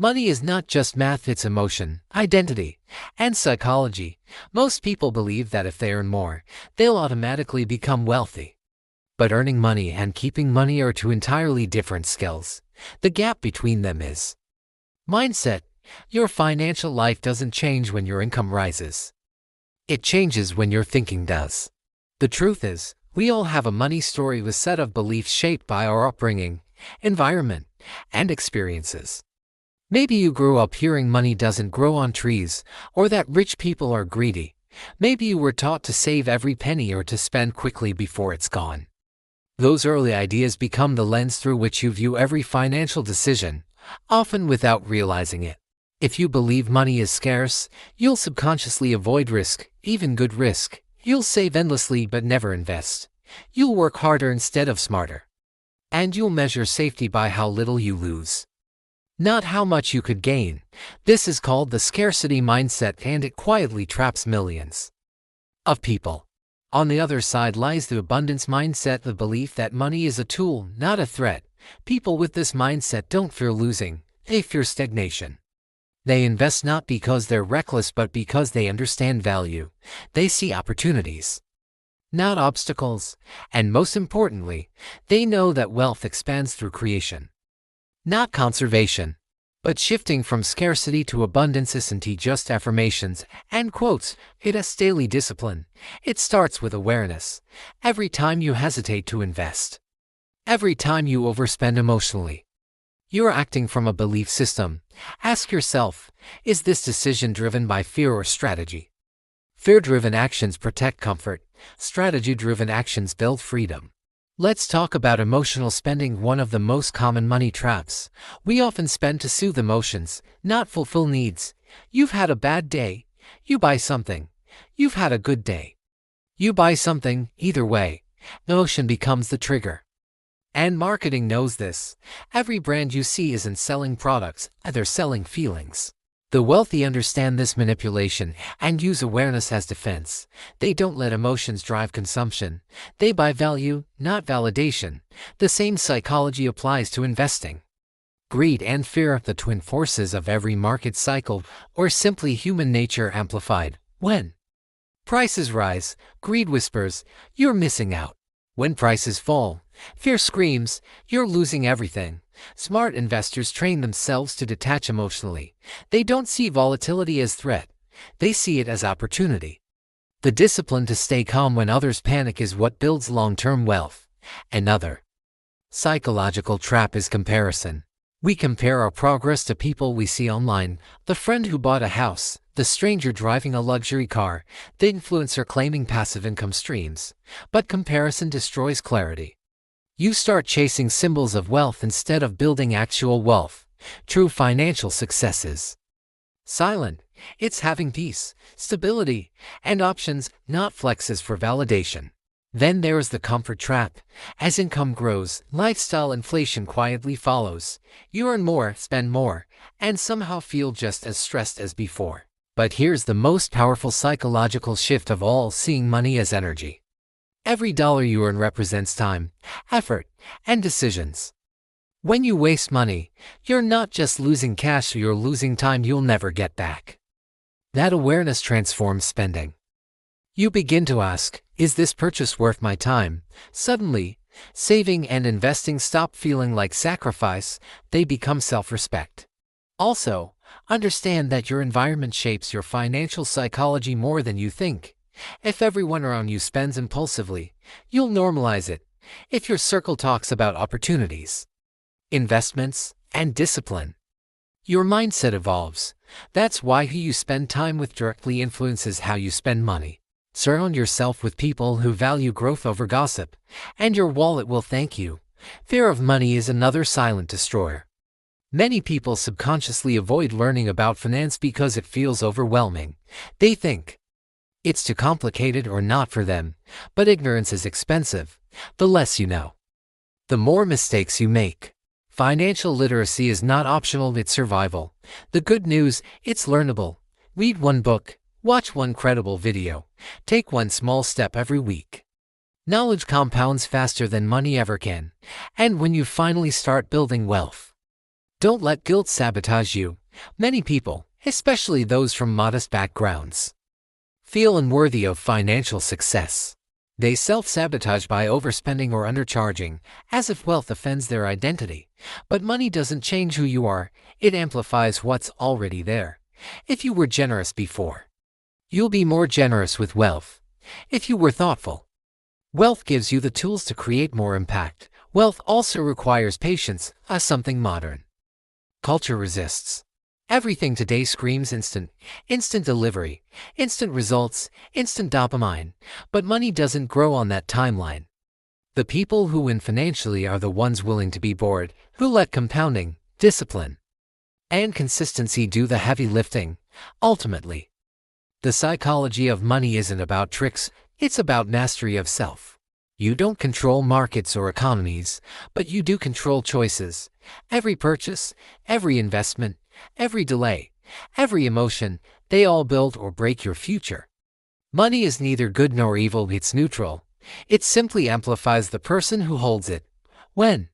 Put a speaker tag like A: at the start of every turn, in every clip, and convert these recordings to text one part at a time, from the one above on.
A: Money is not just math, it's emotion, identity, and psychology. Most people believe that if they earn more, they'll automatically become wealthy. But earning money and keeping money are two entirely different skills. The gap between them is mindset. Your financial life doesn't change when your income rises. It changes when your thinking does. The truth is, we all have a money story with a set of beliefs shaped by our upbringing, environment, and experiences. Maybe you grew up hearing money doesn't grow on trees, or that rich people are greedy. Maybe you were taught to save every penny or to spend quickly before it's gone. Those early ideas become the lens through which you view every financial decision, often without realizing it. If you believe money is scarce, you'll subconsciously avoid risk, even good risk. You'll save endlessly but never invest. You'll work harder instead of smarter. And you'll measure safety by how little you lose, not how much you could gain. This is called the scarcity mindset, and it quietly traps millions of people. On the other side lies the abundance mindset, the belief that money is a tool, not a threat. People with this mindset don't fear losing, they fear stagnation. They invest not because they're reckless but because they understand value. They see opportunities, not obstacles. And most importantly, they know that wealth expands through creation, not conservation. But shifting from scarcity to abundance isn't just affirmations and quotes, it is daily discipline. It starts with awareness. Every time you hesitate to invest, every time you overspend emotionally, you're acting from a belief system. Ask yourself, is this decision driven by fear or strategy? Fear-driven actions protect comfort. Strategy-driven actions build freedom. Let's talk about emotional spending, one of the most common money traps. We often spend to soothe emotions, not fulfill needs. You've had a bad day, you buy something. You've had a good day, you buy something. Either way, emotion becomes the trigger. And marketing knows this. Every brand you see isn't selling products, they're selling feelings. The wealthy understand this manipulation and use awareness as defense. They don't let emotions drive consumption. They buy value, not validation. The same psychology applies to investing. Greed and fear, the twin forces of every market cycle, or simply human nature amplified. When prices rise, greed whispers, you're missing out. When prices fall, fear screams, you're losing everything. Smart investors train themselves to detach emotionally. They don't see volatility as threat. They see it as opportunity. The discipline to stay calm when others panic is what builds long-term wealth. Another psychological trap is comparison. We compare our progress to people we see online, the friend who bought a house, the stranger driving a luxury car, the influencer claiming passive income streams. But comparison destroys clarity. You start chasing symbols of wealth instead of building actual wealth. True financial success is silent. It's having peace, stability, and options, not flexes for validation. Then there is the comfort trap. As income grows, lifestyle inflation quietly follows. You earn more, spend more, and somehow feel just as stressed as before. But here's the most powerful psychological shift of all, seeing money as energy. Every dollar you earn represents time, effort, and decisions. When you waste money, you're not just losing cash, you're losing time you'll never get back. That awareness transforms spending. You begin to ask, is this purchase worth my time? Suddenly, saving and investing stop feeling like sacrifice, they become self-respect. Also, understand that your environment shapes your financial psychology more than you think. If everyone around you spends impulsively, you'll normalize it. If your circle talks about opportunities, investments, and discipline, your mindset evolves. That's why who you spend time with directly influences how you spend money. Surround yourself with people who value growth over gossip, and your wallet will thank you. Fear of money is another silent destroyer. Many people subconsciously avoid learning about finance because it feels overwhelming. They think it's too complicated or not for them, but ignorance is expensive. The less you know, the more mistakes you make. Financial literacy is not optional, it's survival. The good news, it's learnable. Read one book, watch one credible video, take one small step every week. Knowledge compounds faster than money ever can. And when you finally start building wealth, Don't let guilt sabotage you. Many people, especially those from modest backgrounds, feel unworthy of financial success. They self-sabotage by overspending or undercharging, as if wealth offends their identity. But money doesn't change who you are, it amplifies what's already there. If you were generous before, you'll be more generous with wealth. If you were thoughtful, wealth gives you the tools to create more impact. Wealth also requires patience, as something modern culture resists. Everything today screams instant delivery, instant results, instant dopamine, but money doesn't grow on that timeline. The people who win financially are the ones willing to be bored, who let compounding, discipline, and consistency do the heavy lifting. Ultimately, the psychology of money isn't about tricks, it's about mastery of self. You don't control markets or economies, but you do control choices. Every purchase, every investment, every delay, every emotion, they all build or break your future. Money is neither good nor evil, it's neutral. It simply amplifies the person who holds it. When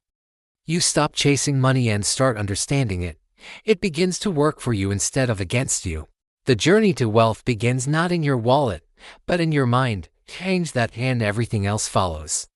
A: you stop chasing money and start understanding it, it begins to work for you instead of against you. The journey to wealth begins not in your wallet, but in your mind. Change that and everything else follows.